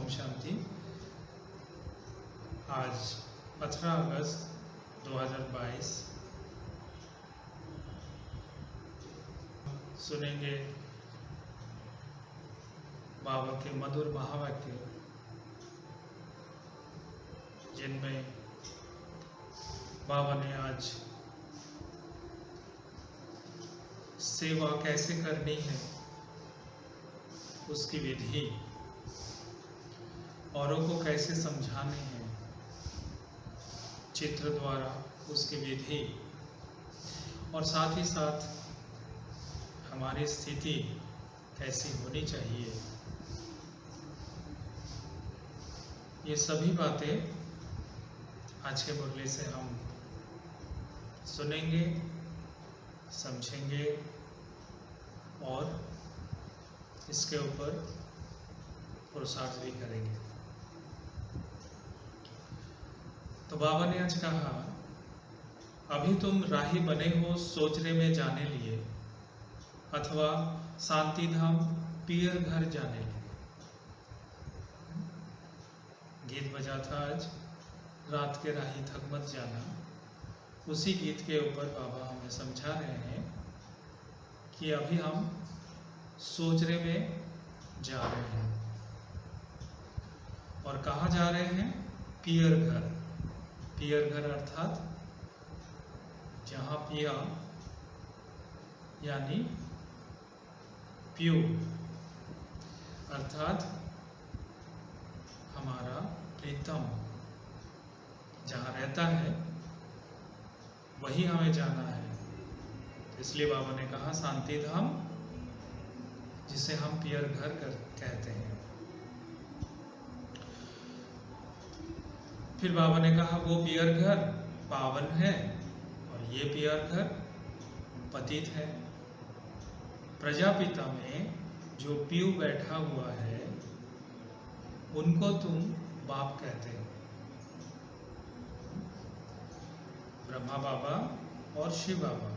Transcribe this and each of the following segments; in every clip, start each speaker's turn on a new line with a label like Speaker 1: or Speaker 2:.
Speaker 1: ओम शांति। आज 15 अगस्त 2022 सुनेंगे बाबा के मधुर महावाक्य, जिनमें बाबा ने आज सेवा कैसे करनी है उसकी विधि, औरों को कैसे समझाने हैं चित्र द्वारा उसकी विधि, और साथ ही साथ हमारी स्थिति कैसी होनी चाहिए, ये सभी बातें आज के मुरली से हम सुनेंगे, समझेंगे और इसके ऊपर पुरुषार्थ भी करेंगे। तो बाबा ने आज कहा, अभी तुम राही बने हो सोचने में जाने लिए, अथवा शांति धाम पियर घर जाने लिए। गीत बजा था आज, रात के राही थक मत जाना। उसी गीत के ऊपर बाबा हमें समझा रहे हैं कि अभी हम सोचने में जा रहे हैं। और कहाँ जा रहे हैं? पियर घर। पियर घर अर्थात जहाँ पिया यानी प्यू अर्थात हमारा प्रीतम जहाँ रहता है वही हमें जाना है। इसलिए बाबा ने कहा शांति धाम, जिसे हम पियर घर कहते हैं। फिर बाबा ने कहा वो पियर घर पावन है और ये पियर घर पतित है। प्रजापिता में जो पीयू बैठा हुआ है उनको तुम बाप कहते हो। ब्रह्मा बाबा और शिव बाबा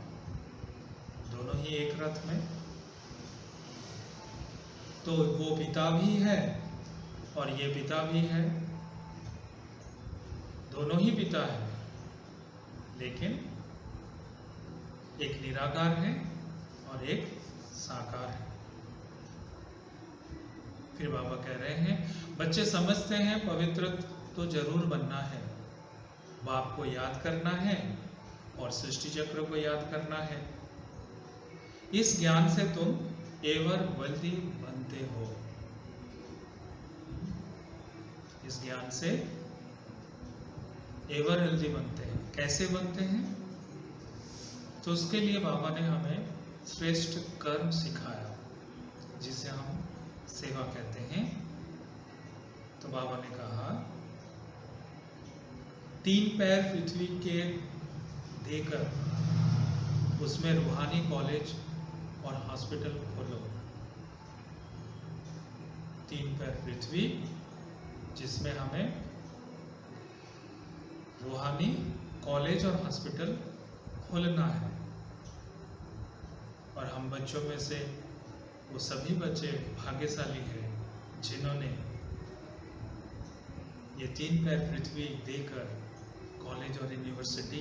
Speaker 1: दोनों ही एक रथ में, तो वो पिता भी है और ये पिता भी है, दोनों ही पिता है, लेकिन एक निराकार है और एक साकार है। फिर बाबा कह रहे हैं, बच्चे समझते हैं पवित्र तो जरूर बनना है, बाप को याद करना है और सृष्टि चक्र को याद करना है। इस ज्ञान से तुम एवर वेल्दी बनते हो। इस ज्ञान से एवर हेल्दी बनते हैं। कैसे बनते हैं? तो उसके लिए बाबा ने हमें श्रेष्ठ कर्म सिखाया, जिसे हम सेवा कहते हैं। तो बाबा ने कहा, 3 पैर पृथ्वी के देकर उसमें रूहानी कॉलेज और हॉस्पिटल खोलो। 3 पैर पृथ्वी, जिसमें हमें रूहानी कॉलेज और हॉस्पिटल खोलना है। और हम बच्चों में से वो सभी बच्चे भाग्यशाली हैं जिन्होंने ये 3 पैर पृथ्वी देकर कॉलेज और यूनिवर्सिटी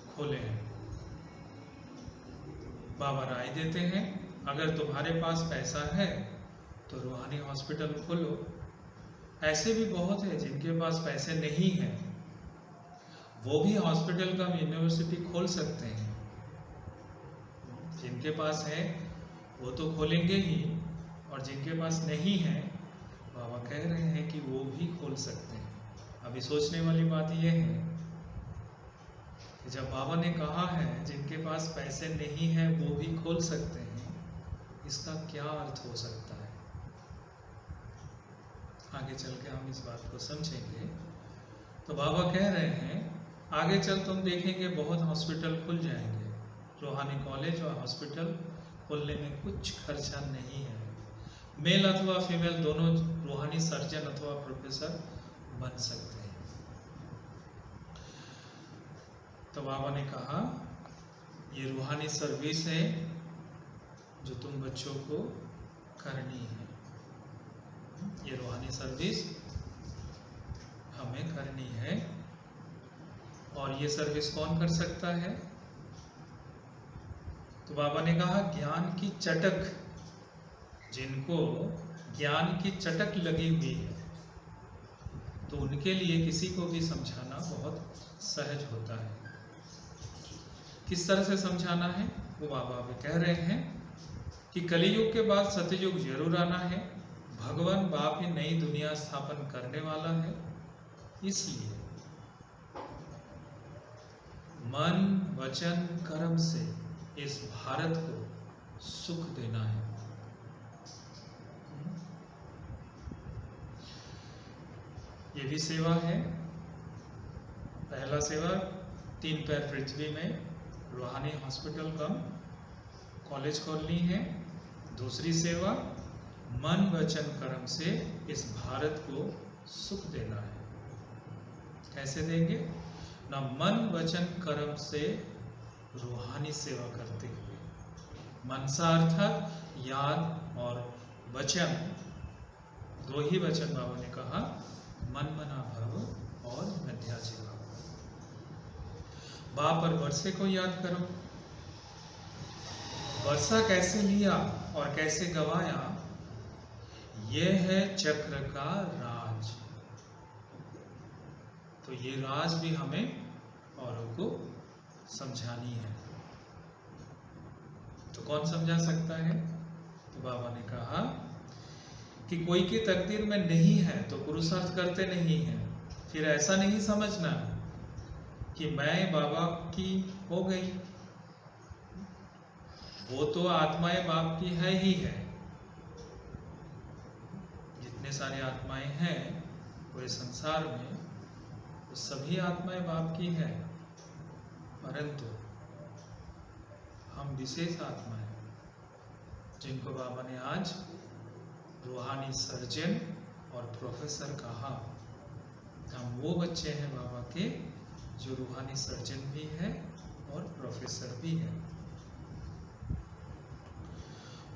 Speaker 1: खोले हैं। बाबा राय देते हैं, अगर तुम्हारे पास पैसा है तो रूहानी हॉस्पिटल खोलो। ऐसे भी बहुत है जिनके पास पैसे नहीं हैं, वो भी हॉस्पिटल का यूनिवर्सिटी खोल सकते हैं। जिनके पास है वो तो खोलेंगे ही, और जिनके पास नहीं है बाबा कह रहे हैं कि वो भी खोल सकते हैं। अभी सोचने वाली बात यह है कि जब बाबा ने कहा है जिनके पास पैसे नहीं है वो भी खोल सकते हैं, इसका क्या अर्थ हो सकता है? आगे चल के हम इस बात को समझेंगे। तो बाबा कह रहे हैं, आगे चल तुम देखेंगे बहुत हॉस्पिटल खुल जाएंगे। रूहानी कॉलेज और हॉस्पिटल खोलने में कुछ खर्चा नहीं है। मेल अथवा फीमेल दोनों रूहानी सर्जन अथवा प्रोफेसर बन सकते हैं। तो बाबा ने कहा, ये रूहानी सर्विस है जो तुम बच्चों को करनी है। ये रूहानी सर्विस हमें करनी है। और ये सर्विस कौन कर सकता है? तो बाबा ने कहा ज्ञान की चटक, जिनको ज्ञान की चटक लगी हुई है, तो उनके लिए किसी को भी समझाना बहुत सहज होता है। किस तरह से समझाना है वो बाबा अभी कह रहे हैं कि कलियुग के बाद सतयुग जरूर आना है। भगवान बाप ही नई दुनिया स्थापन करने वाला है। इसलिए मन वचन कर्म से इस भारत को सुख देना है। ये भी सेवा है। पहला सेवा 3 पैर पृथ्वी में रूहानी हॉस्पिटल कम कॉलेज खोलनी है। दूसरी सेवा मन वचन कर्म से इस भारत को सुख देना है। कैसे देंगे ना? मन वचन कर्म से रूहानी सेवा करते हुए। मनसा अर्थात याद और वचन, 2 ही वचन बाबा ने कहा, मन मना भव और मध्याजी भव। बाप और वर्षे को याद करो। वर्षा कैसे लिया और कैसे गवाया, यह है चक्र का राज। तो ये राज भी हमें औरों को समझानी है। तो कौन समझा सकता है? तो बाबा ने कहा कि कोई की तकदीर में नहीं है तो पुरुषार्थ करते नहीं है। फिर ऐसा नहीं समझना कि मैं बाबा की हो गई, वो तो आत्माएं बाप की है ही है। जितने सारे आत्माएं हैं पूरे संसार में, वो सभी आत्माएं बाप की है। परंतु हम विशेष आत्मा हैं, जिनको बाबा ने आज रूहानी सर्जन और प्रोफेसर कहा। हम वो बच्चे हैं बाबा के जो रूहानी सर्जन भी है और प्रोफेसर भी है।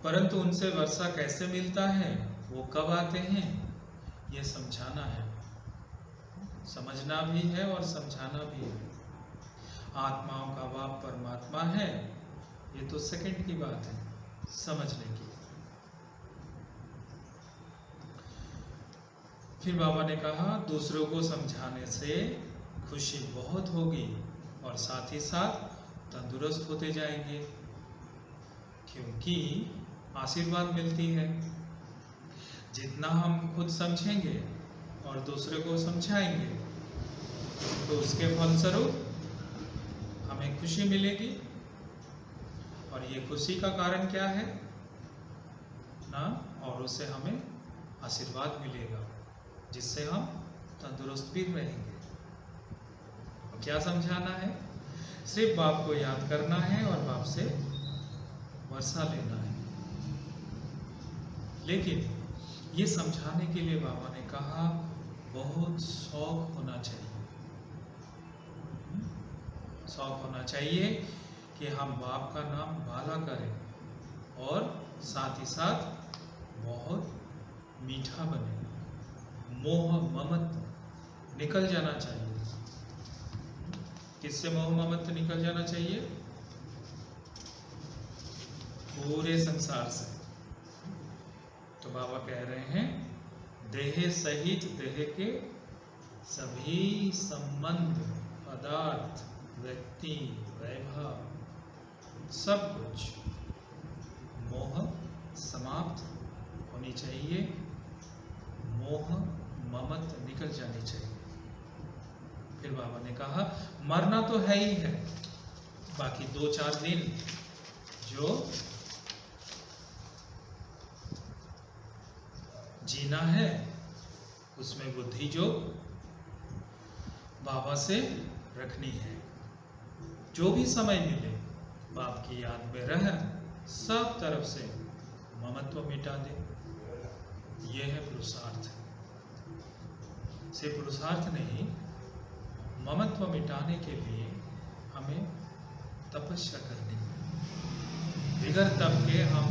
Speaker 1: परंतु उनसे वर्षा कैसे मिलता है, वो कब आते हैं, ये समझाना है। समझना भी है और समझाना भी है। आत्माओं का बाप परमात्मा है, ये तो सेकंड की बात है समझने की। फिर बाबा ने कहा दूसरों को समझाने से खुशी बहुत होगी और साथ ही साथ तंदुरुस्त होते जाएंगे, क्योंकि आशीर्वाद मिलती है। जितना हम खुद समझेंगे और दूसरे को समझाएंगे तो उसके फलस्वरूप हमें खुशी मिलेगी। और ये खुशी का कारण क्या है ना? और उससे हमें आशीर्वाद मिलेगा, जिससे हम तंदुरुस्त भी रहेंगे। तो क्या समझाना है? सिर्फ बाप को याद करना है और बाप से वर्षा लेना है। लेकिन ये समझाने के लिए बाबा ने कहा बहुत शौक होना चाहिए। शौक होना चाहिए कि हम बाप का नाम वाला करें और साथ ही साथ बहुत मीठा बने। मोह ममत्व निकल जाना चाहिए। किससे मोह ममत्व निकल जाना चाहिए? पूरे संसार से। तो बाबा कह रहे हैं देह सहित देह के सभी संबंध, पदार्थ, व्यक्ति, वैभव, सब कुछ मोह समाप्त होनी चाहिए। मोह ममत्व निकल जानी चाहिए। फिर बाबा ने कहा मरना तो है ही है, बाकी 2-4 दिन जो जीना है उसमें बुद्धि जो बाबा से रखनी है। जो भी समय मिले बाप की याद में रह, सब तरफ से ममत्व मिटा दे। ये है पुरुषार्थ। सिर्फ पुरुषार्थ नहीं, ममत्व मिटाने के लिए हमें तपस्या करनी है। बिगर तप के हम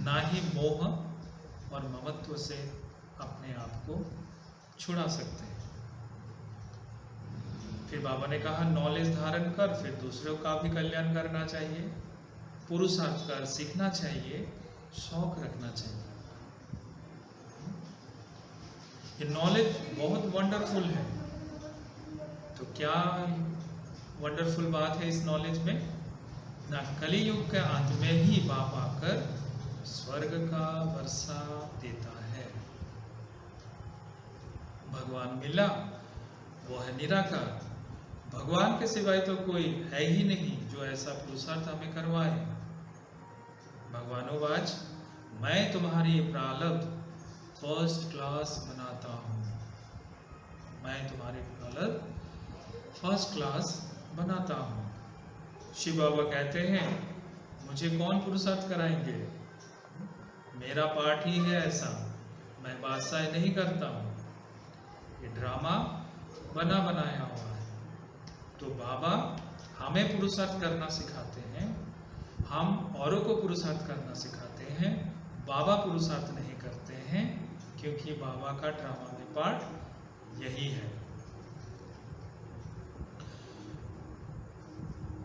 Speaker 1: ना ही मोह और ममत्व से अपने आप को छुड़ा सकते हैं। फिर बाबा ने कहा नॉलेज धारण कर, फिर दूसरों का भी कल्याण करना चाहिए, पुरुषार्थ कर सीखना चाहिए, शौक रखना चाहिए। ये नॉलेज बहुत वंडरफुल है। तो क्या वंडरफुल बात है इस नॉलेज में? ना कलियुग के अंत में ही बाप आकर स्वर्ग का वर्षा देता है। भगवान मिला, वो है निराकार। भगवान के सिवाय तो कोई है ही नहीं जो ऐसा पुरुषार्थ हमें करवाए। भगवानोवाच, मैं तुम्हारी प्रारब्ध फर्स्ट क्लास बनाता हूँ। मैं तुम्हारी प्रारब्ध फर्स्ट क्लास बनाता हूँ। शिव बाबा कहते हैं मुझे कौन पुरुषार्थ कराएंगे? मेरा पाठ ही है ऐसा, मैं बादशाह नहीं करता हूँ। ये ड्रामा बना बनाया हुआ है। तो बाबा हमें पुरुषार्थ करना सिखाते हैं, हम औरों को पुरुषार्थ करना सिखाते हैं। बाबा पुरुषार्थ नहीं करते हैं, क्योंकि बाबा का ड्रामा में पार्ट यही है।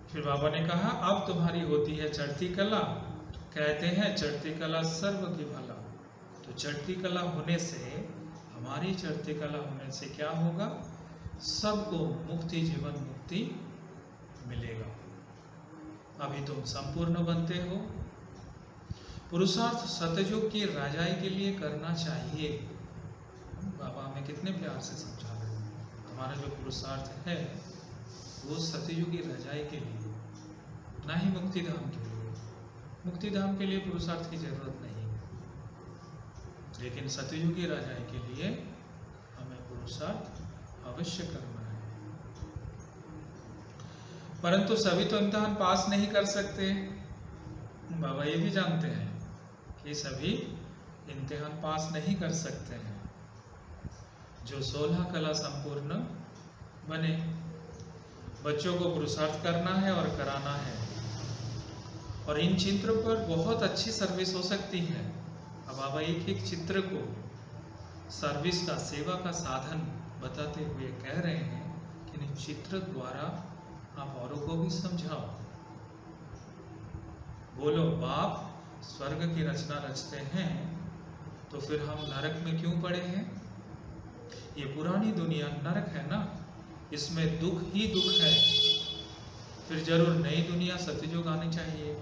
Speaker 1: फिर बाबा ने कहा अब तुम्हारी होती है चढ़ती कला। कहते हैं चढ़ती कला सर्व की भला। तो चढ़ती कला होने से, हमारी चढ़ती कला होने से क्या होगा? सबको मुक्ति, जीवन मुक्ति मिलेगा। अभी तुम संपूर्ण बनते हो। पुरुषार्थ सतयुग की राजाई के लिए करना चाहिए। बाबा हमें कितने प्यार से समझा रहे हैं। हमारा जो पुरुषार्थ है वो सतयुगी रजाई के लिए, ना ही मुक्तिधाम के लिए। मुक्तिधाम के लिए पुरुषार्थ की जरूरत नहीं, लेकिन सतयुगी रजाई के लिए हमें पुरुषार्थ अवश्य करना है। परंतु सभी तो इम्तिहान पास नहीं कर सकते। बाबा ये भी जानते हैं कि सभी इम्तिहान पास नहीं कर सकते हैं। जो 16 कला संपूर्ण बने, बच्चों को पुरुषार्थ करना है और कराना है। और इन चित्रों पर बहुत अच्छी सर्विस हो सकती है। अब बाबा एक एक चित्र को सर्विस का, सेवा का साधन बताते हुए कह रहे हैं कि इन चित्र द्वारा आप औरों को भी समझाओ। बोलो बाप स्वर्ग की रचना रचते हैं, तो फिर हम नरक में क्यों पड़े हैं? ये पुरानी दुनिया नरक है ना, इसमें दुख ही दुख है। फिर जरूर नई दुनिया सत्ययुग आनी चाहिए।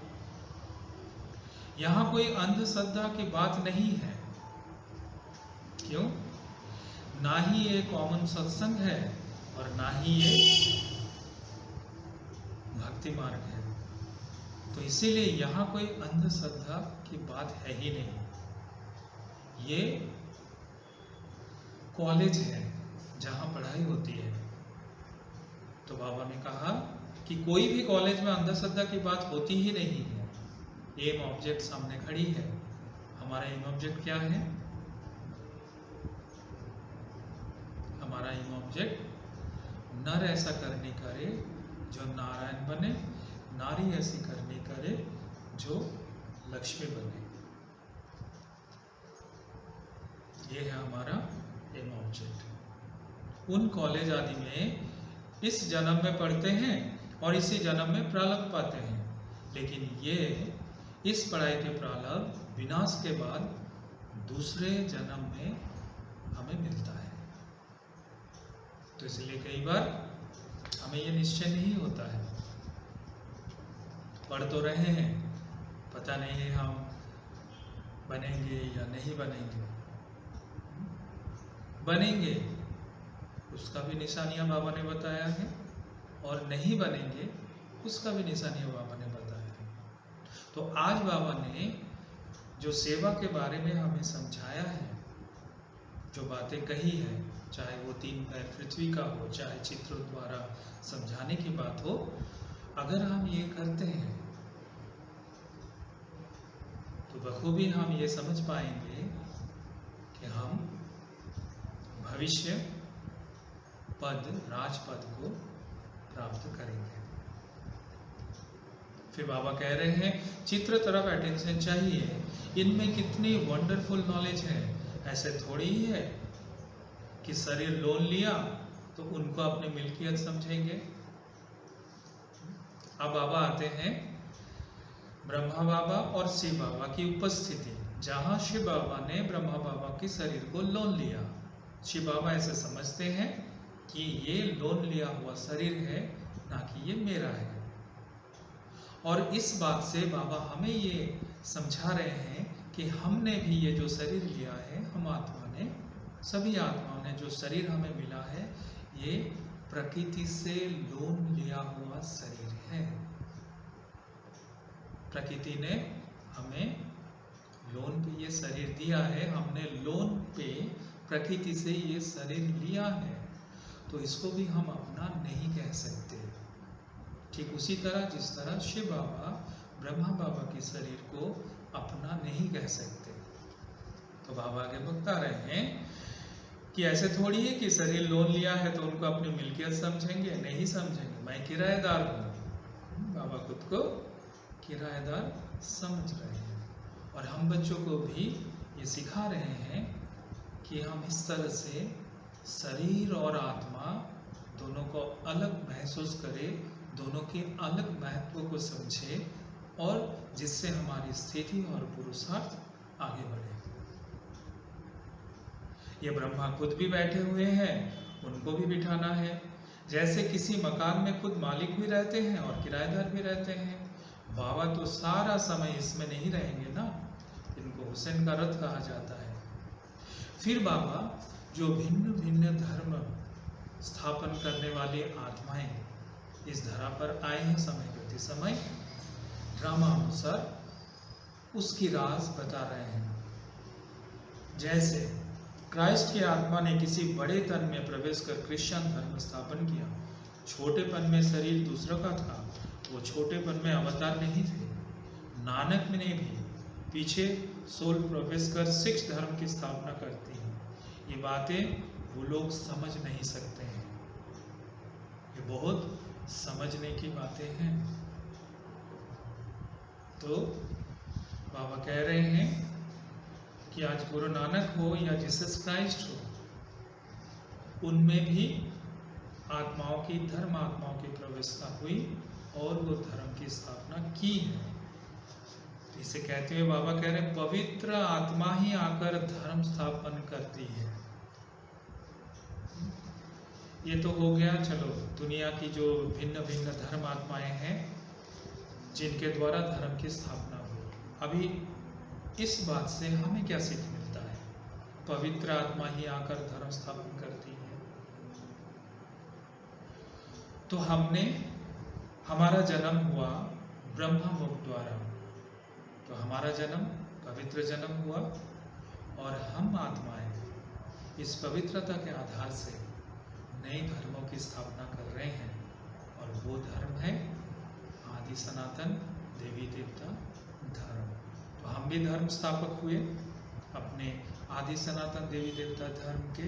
Speaker 1: यहाँ कोई अंधश्रद्धा की बात नहीं है। क्यों? ना ही ये कॉमन सत्संग है और ना ही ये भक्ति मार्ग है। तो इसीलिए यहाँ कोई अंधश्रद्धा की बात है ही नहीं। ये कॉलेज है जहाँ पढ़ाई होती है। तो बाबा ने कहा कि कोई भी कॉलेज में अंधश्रद्धा की बात होती ही नहीं है। एम ऑब्जेक्ट सामने खड़ी है। हमारा एम ऑब्जेक्ट क्या है? हमारा एम ऑब्जेक्ट नर ऐसा करने करे जो नारायण बने, नारी ऐसी करने करे जो लक्ष्मी बने। ये है हमारा एम ऑब्जेक्ट। उन कॉलेज आदि में इस जन्म में पढ़ते हैं और इसी जन्म में प्रारब्ध पाते हैं, लेकिन ये इस पढ़ाई के प्रारब्ध विनाश के बाद दूसरे जन्म में हमें मिलता है। तो इसलिए कई बार हमें ये निश्चय नहीं होता है। पढ़ तो रहे हैं, पता नहीं है हम बनेंगे या नहीं बनेंगे। बनेंगे उसका भी निशानियां बाबा ने बताया है, और नहीं बनेंगे उसका भी निशानियां बाबा ने बताया है। तो आज बाबा ने जो सेवा के बारे में हमें समझाया है, जो बातें कही है, चाहे वो 3 पैर पृथ्वी का हो, चाहे चित्रों द्वारा समझाने की बात हो, अगर हम ये करते हैं तो बखूबी हम ये समझ पाएंगे कि हम भविष्य पद, राजपद को प्राप्त करेंगे। फिर बाबा कह रहे हैं चित्र तरफ अटेंशन चाहिए। इनमें कितनी वंडरफुल नॉलेज है। ऐसे थोड़ी ही है कि शरीर लोन लिया तो उनको अपनी मिल्कियत समझेंगे। अब बाबा आते हैं ब्रह्मा बाबा और शिव बाबा की उपस्थिति, जहां शिव बाबा ने ब्रह्मा बाबा के शरीर को लोन लिया। शिव बाबा ऐसे समझते हैं कि ये लोन लिया हुआ शरीर है, ना कि ये मेरा है। और इस बात से बाबा हमें ये समझा रहे हैं कि हमने भी ये जो शरीर लिया है, हम आत्मा ने, सभी आत्माओं ने जो शरीर हमें मिला है, ये प्रकृति से लोन लिया हुआ शरीर है। प्रकृति ने हमें लोन पे ये शरीर दिया है, हमने लोन पे प्रकृति से ये शरीर लिया है, तो इसको भी हम अपना नहीं कह सकते। ठीक उसी तरह जिस तरह शिव बाबा ब्रह्मा बाबा के शरीर को अपना नहीं कह सकते। तो बाबा आगे बता रहे हैं कि ऐसे थोड़ी है कि शरीर लोन लिया है तो उनको अपनी मिल्कियत समझेंगे, नहीं समझेंगे। मैं किराएदार हूँ, बाबा खुद को किराएदार समझ रहे हैं। और हम बच्चों को भी ये सिखा रहे हैं कि हम इस तरह से शरीर और आत्मा दोनों को अलग महसूस करें, दोनों के अलग महत्व को समझें, और जिससे हमारी स्थिति और पुरुषार्थ आगे बढ़े। ये ब्रह्मा खुद भी बैठे हुए हैं, उनको भी बिठाना है। जैसे किसी मकान में खुद मालिक भी रहते हैं और किराएदार भी रहते हैं। बाबा तो सारा समय इसमें नहीं रहेंगे ना, इनको हुसैन का रथ कहा जाता है। फिर बाबा जो भिन्न भिन्न धर्म स्थापन करने वाली आत्माएं इस धरा पर आए हैं समय प्रति समय, ड्रामानुसार उसकी राज बता रहे हैं। जैसे क्राइस्ट की आत्मा ने किसी बड़े तन में प्रवेश कर क्रिश्चियन धर्म स्थापन किया। छोटेपन में शरीर दूसरों का था, वो छोटेपन में अवतार नहीं थे। नानक ने भी पीछे सोल प्रवेश कर सिख धर्म की स्थापना करती हैं। ये बातें वो लोग समझ नहीं सकते हैं, ये बहुत समझने की बातें हैं। तो बाबा कह रहे हैं कि आज गुरु नानक हो या जीसस क्राइस्ट हो, उनमें भी आत्माओं की, धर्म आत्माओं की प्रवेशता हुई और वो धर्म की स्थापना की है। इसे कहते हुए बाबा कह रहे हैं पवित्र आत्मा ही आकर धर्म स्थापन करती है। ये तो हो गया, चलो दुनिया की जो भिन्न भिन्न धर्म आत्माएं हैं जिनके द्वारा धर्म की स्थापना हुई। अभी इस बात से हमें क्या सीख मिलता है? पवित्र आत्मा ही आकर धर्म स्थापन करती है। तो हमारा जन्म हुआ ब्रह्मा मुख द्वारा, तो हमारा जन्म पवित्र जन्म हुआ, और हम आत्माएं इस पवित्रता के आधार से नए धर्मों की स्थापना कर रहे हैं। और वो धर्म है आदि सनातन देवी देवता धर्म। तो हम भी धर्म स्थापक हुए अपने आदि सनातन देवी देवता धर्म के,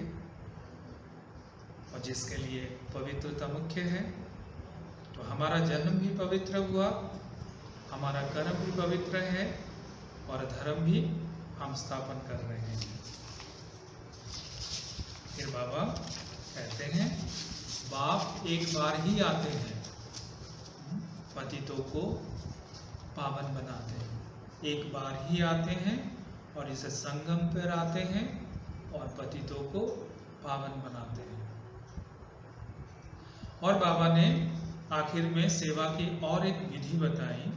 Speaker 1: और जिसके लिए पवित्रता मुख्य है। तो हमारा जन्म भी पवित्र हुआ, हमारा कर्म भी पवित्र है, और धर्म भी हम स्थापन कर रहे हैं। फिर बाबा कहते हैं बाप एक बार ही आते हैं, पतितों को पावन बनाते हैं। एक बार ही आते हैं और इसे संगम पर आते हैं और पतितों को पावन बनाते हैं। और बाबा ने आखिर में सेवा की और एक विधि बताई,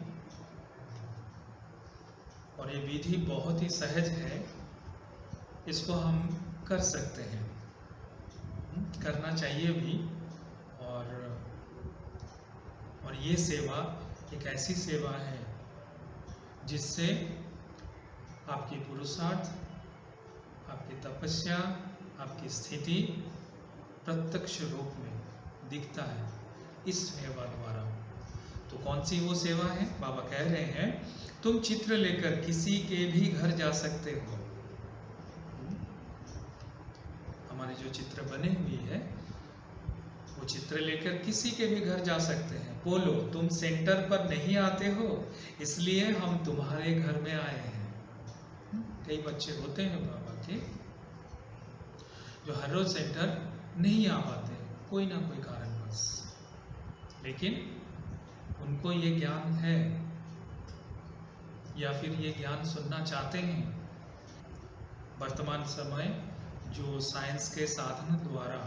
Speaker 1: और ये विधि बहुत ही सहज है, इसको हम कर सकते हैं, करना चाहिए भी। और ये सेवा एक ऐसी सेवा है जिससे आपकी पुरुषार्थ, आपकी तपस्या, आपकी स्थिति प्रत्यक्ष रूप में दिखता है इस सेवा द्वारा। तो कौन सी वो सेवा है? बाबा कह रहे हैं तुम चित्र लेकर किसी के भी घर जा सकते हो। हमारी जो चित्र बने हुई है वो चित्र लेकर किसी के भी घर जा सकते हैं। बोलो तुम सेंटर पर नहीं आते हो, इसलिए हम तुम्हारे घर में आए हैं। कई बच्चे होते हैं बाबा के, जो हर रोज सेंटर नहीं आ पाते, कोई ना कोई कारणवश, लेकिन उनको ये ज्ञान है या फिर ये ज्ञान सुनना चाहते हैं। वर्तमान समय जो साइंस के साधन द्वारा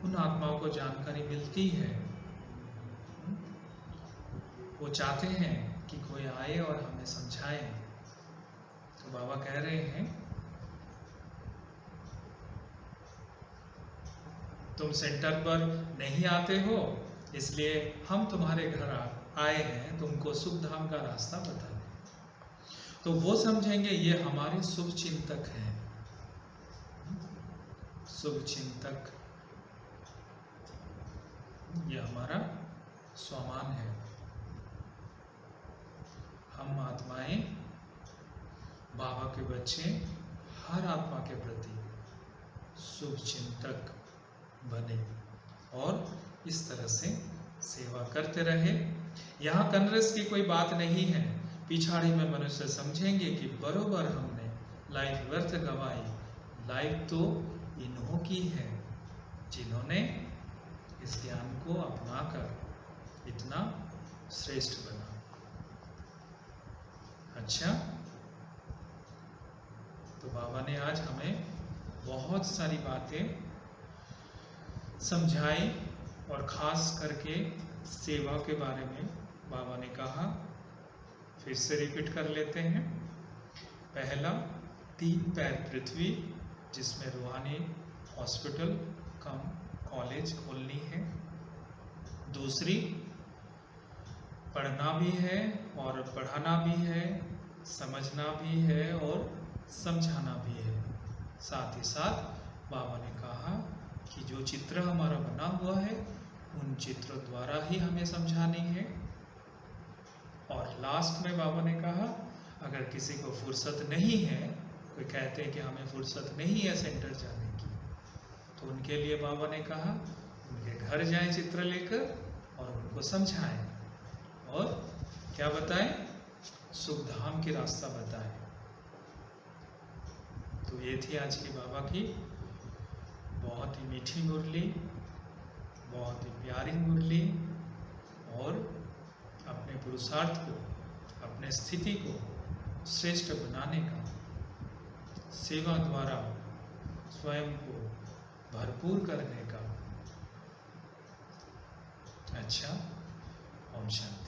Speaker 1: उन आत्माओं को जानकारी मिलती है, वो चाहते हैं कि कोई आए और हमें समझाए। तो बाबा कह रहे हैं तुम सेंटर पर नहीं आते हो, इसलिए हम तुम्हारे घर आए हैं तुमको सुख धाम का रास्ता बताने। तो वो समझेंगे ये हमारे शुभ चिंतक हैं। शुभ चिंतक ये हमारा स्वमान है। हम आत्माएं, बाबा के बच्चे, हर आत्मा के प्रति शुभ चिंतक बने और इस तरह से सेवा करते रहे। यहाँ कनरस की कोई बात नहीं है। पिछाड़ी में मनुष्य समझेंगे कि बरोबर हमने लाइफ व्यर्थ गंवाई। लाइफ तो इन्हों की है जिन्होंने इस ज्ञान को अपनाकर इतना श्रेष्ठ बना। अच्छा, तो बाबा ने आज हमें बहुत सारी बातें समझाई और खास करके सेवा के बारे में बाबा ने कहा। फिर से रिपीट कर लेते हैं। पहला, 3 पैर पृथ्वी जिसमें रूहानी हॉस्पिटल कम कॉलेज खोलनी है। दूसरी, पढ़ना भी है और पढ़ाना भी है, समझना भी है और समझाना भी है। साथ ही साथ बाबा ने कहा कि जो चित्र हमारा बना हुआ है उन चित्रों द्वारा ही हमें समझानी है। और लास्ट में बाबा ने कहा अगर किसी को फुर्सत नहीं है, कोई कहते हैं कि हमें फुर्सत नहीं है सेंटर जाने की, तो उनके लिए बाबा ने कहा उनके घर जाएं चित्र लेकर और उनको समझाएं और क्या बताएं, सुख धाम की रास्ता बताएं। तो ये थी आज की बाबा की बहुत ही मीठी मुरली, बहुत ही प्यारी मुरली और अपने पुरुषार्थ को, अपने स्थिति को श्रेष्ठ बनाने का, सेवा द्वारा स्वयं को भरपूर करने का। अच्छा, ओम शांति।